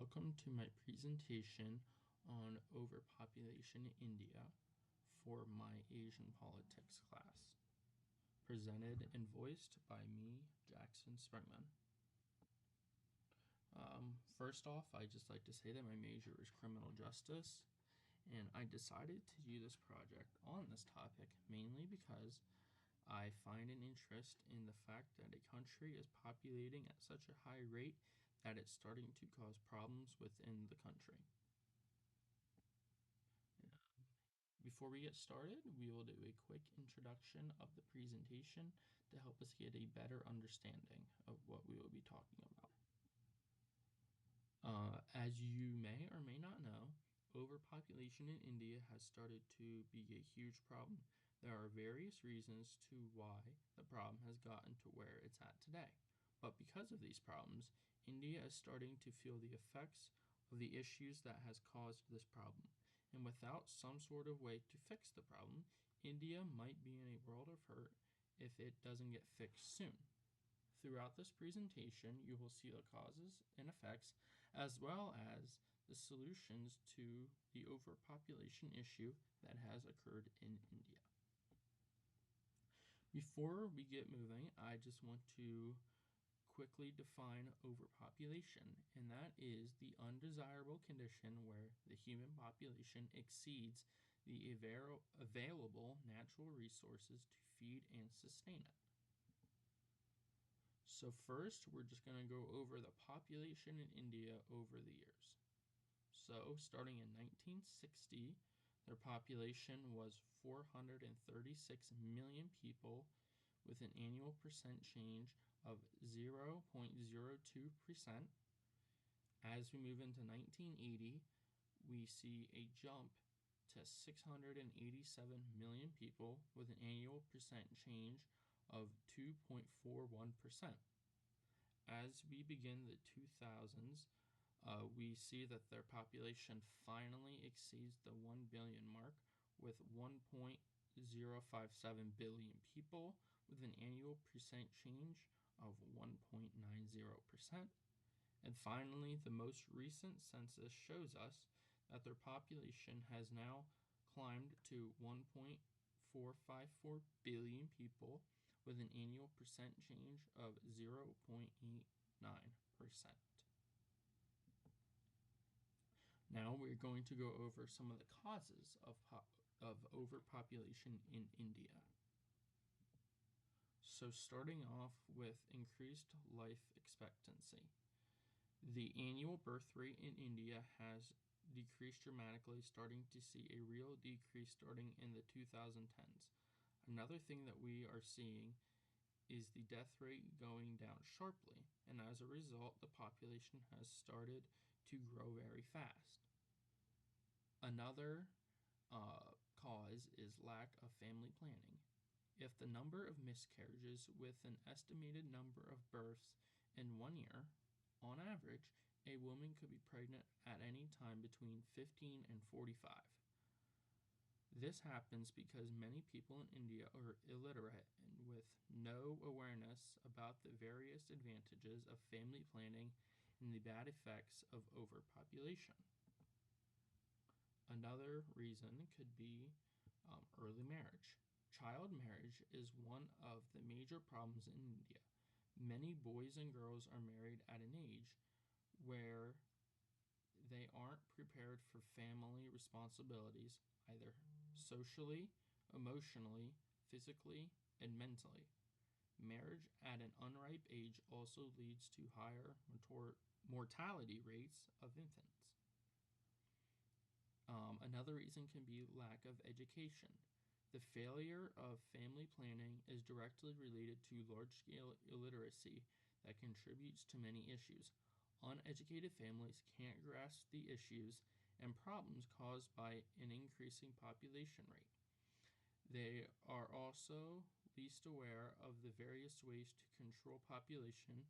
Welcome to my presentation on overpopulation in India for my Asian politics class, presented and voiced by me, Jackson Springman. First off, I'd just like to say that my major is criminal justice, and I decided to do this project on this topic mainly because I find an interest in the fact that a country is populating at such a high rate that it's starting to cause problems within the country. Before we get started, we will do a quick introduction of the presentation to help us get a better understanding of what we will be talking about. As you may or may not know, overpopulation in India has started to be a huge problem. There are various reasons to why the problem has gotten to where it's at today. But because of these problems, India is starting to feel the effects of the issues that has caused this problem. And without some sort of way to fix the problem, India might be in a world of hurt if it doesn't get fixed soon. Throughout this presentation, you will see the causes and effects, as well as the solutions to the overpopulation issue that has occurred in India. Before we get moving, I just want to quickly define overpopulation, and that is the undesirable condition where the human population exceeds the available natural resources to feed and sustain it. So first, we're just going to go over the population in India over the years. So starting in 1960, their population was 436 million people with an annual percent change of 0.02%. As we move into 1980, we see a jump to 687 million people with an annual percent change of 2.41%. As we begin the 2000s, we see that their population finally exceeds the 1 billion mark with 1.057 billion people with an annual percent change of 1.90%. And finally, the most recent census shows us that their population has now climbed to 1.454 billion people with an annual percent change of 0.89%. Now we're going to go over some of the causes of overpopulation in India. So starting off with increased life expectancy. The annual birth rate in India has decreased dramatically, starting to see a real decrease starting in the 2010s. Another thing that we are seeing is the death rate going down sharply, and as a result, the population has started to grow very fast. Another cause is lack of family planning. If the number of miscarriages with an estimated number of births in 1 year, on average, a woman could be pregnant at any time between 15 and 45. This happens because many people in India are illiterate and with no awareness about the various advantages of family planning and the bad effects of overpopulation. Another reason could be early marriage. Child marriage is one of the major problems in India. Many boys and girls are married at an age where they aren't prepared for family responsibilities, either socially, emotionally, physically, and mentally. Marriage at an unripe age also leads to higher mortality rates of infants. Another reason can be lack of education. The failure of family planning is directly related to large-scale illiteracy that contributes to many issues. Uneducated families can't grasp the issues and problems caused by an increasing population rate. They are also least aware of the various ways to control population,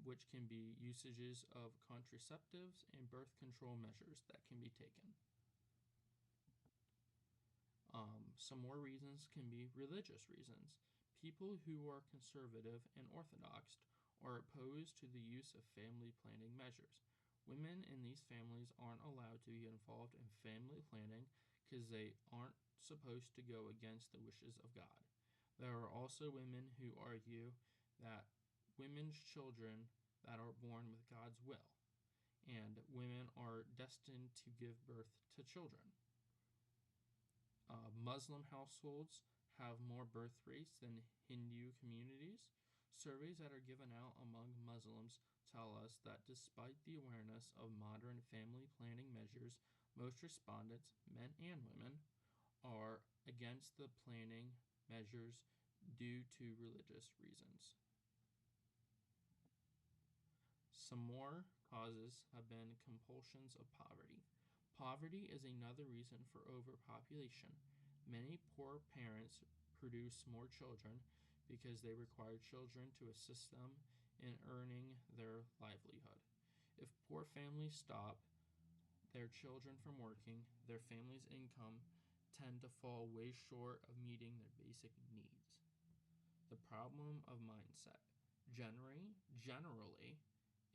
which can be usages of contraceptives and birth control measures that can be taken. Some more reasons can be religious reasons. People who are conservative and orthodox are opposed to the use of family planning measures. Women in these families aren't allowed to be involved in family planning because they aren't supposed to go against the wishes of God. There are also women who argue that women's children that are born with God's will, and women are destined to give birth to children. Muslim households have more birth rates than Hindu communities. Surveys that are given out among Muslims tell us that despite the awareness of modern family planning measures, most respondents, men and women, are against the planning measures due to religious reasons. Some more causes have been compulsions of poverty. Poverty is another reason for overpopulation. Many poor parents produce more children because they require children to assist them in earning their livelihood. If poor families stop their children from working, their family's income tend to fall way short of meeting their basic needs. The problem of mindset. Generally,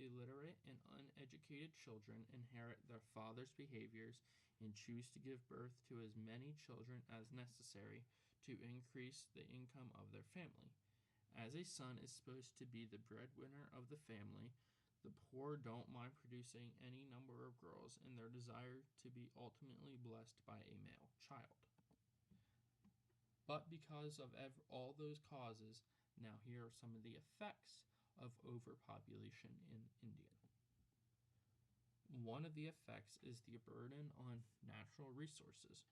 illiterate and uneducated children inherit their father's behaviors and choose to give birth to as many children as necessary to increase the income of their family. As a son is supposed to be the breadwinner of the family, the poor don't mind producing any number of girls in their desire to be ultimately blessed by a male child. But because of all those causes, now here are some of the effects of overpopulation in India. One of the effects is the burden on natural resources.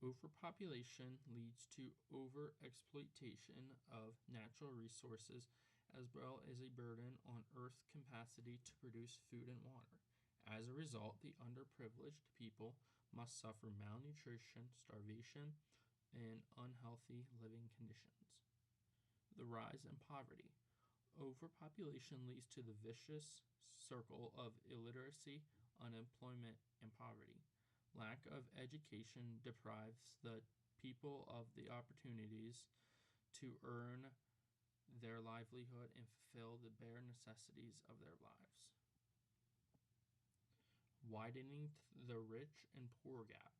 Overpopulation leads to overexploitation of natural resources as well as a burden on Earth's capacity to produce food and water. As a result, the underprivileged people must suffer malnutrition, starvation, and unhealthy living conditions. The rise in poverty. Overpopulation leads to the vicious circle of illiteracy, unemployment, and poverty. Lack of education deprives the people of the opportunities to earn their livelihood and fulfill the bare necessities of their lives. Widening the rich and poor gap.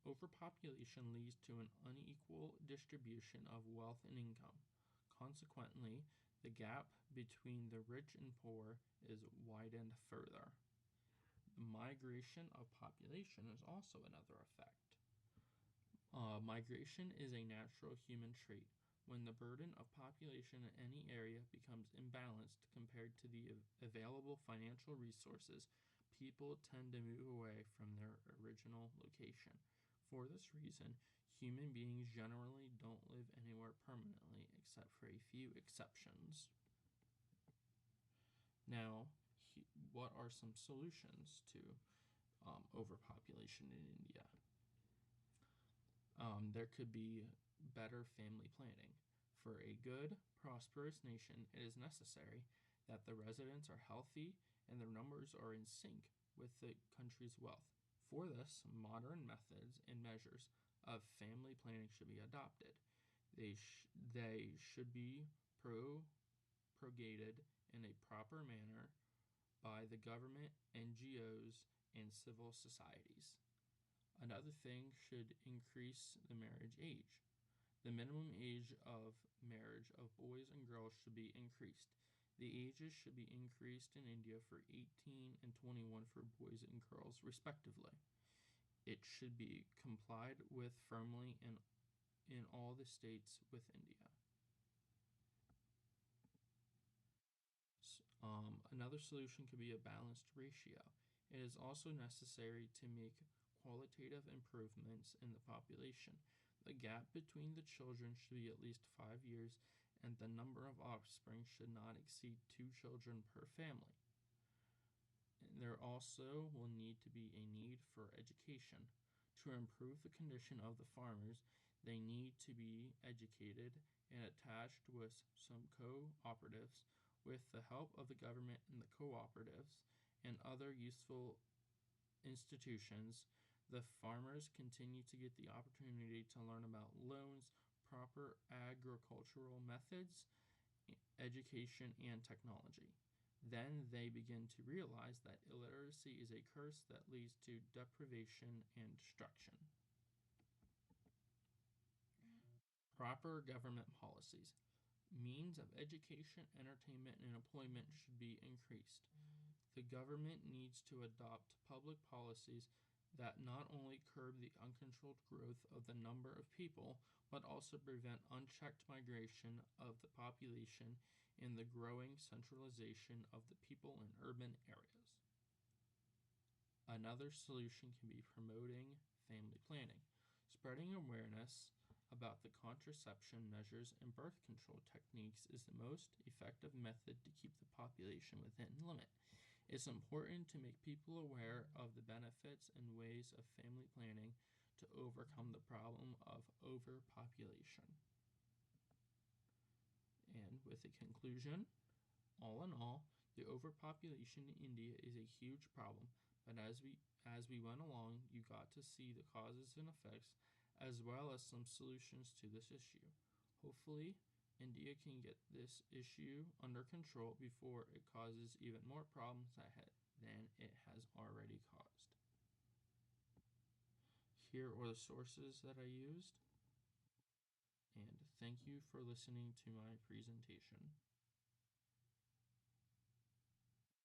Overpopulation leads to an unequal distribution of wealth and income. Consequently, the gap between the rich and poor is widened further. The migration of population is also another effect. Migration is a natural human trait. When the burden of population in any area becomes imbalanced compared to the available financial resources, people tend to move away from their original location. For this reason, human beings generally don't live anywhere permanently except for a few exceptions. Now, what are some solutions to overpopulation in India? There could be better family planning. For a good, prosperous nation, it is necessary that the residents are healthy and their numbers are in sync with the country's wealth. For this, modern methods and measures of family planning should be adopted. They should be propagated in a proper manner by the government, NGOs, and civil societies. Another thing should increase the marriage age. The minimum age of marriage of boys and girls should be increased. The ages should be increased in India for 18 and 21 for boys and girls, respectively. It should be complied with firmly in all the states with India. Another solution could be a balanced ratio. It is also necessary to make qualitative improvements in the population. The gap between the children should be at least 5 years, and the number of offspring should not exceed 2 children per family. And there also will need to be a need for education. To improve the condition of the farmers, they need to be educated and attached with some cooperatives. With the help of the government and the cooperatives and other useful institutions, the farmers continue to get the opportunity to learn about loans, proper agricultural methods, education, and technology. Then they begin to realize that illiteracy is a curse that leads to deprivation and destruction. Proper government policies. Means of education, entertainment, and employment should be increased. The government needs to adopt public policies that not only curb the uncontrolled growth of the number of people, but also prevent unchecked migration of the population and the growing centralization of the people in urban areas. Another solution can be promoting family planning, spreading awareness about the contraception measures and birth control techniques is the most effective method to keep the population within limit. It's important to make people aware of the benefits and ways of family planning to overcome the problem of overpopulation. And with a conclusion, all in all, the overpopulation in India is a huge problem, but as we went along, you got to see the causes and effects as well as some solutions to this issue. Hopefully, India can get this issue under control before it causes even more problems than it has already caused. Here are the sources that I used, and thank you for listening to my presentation.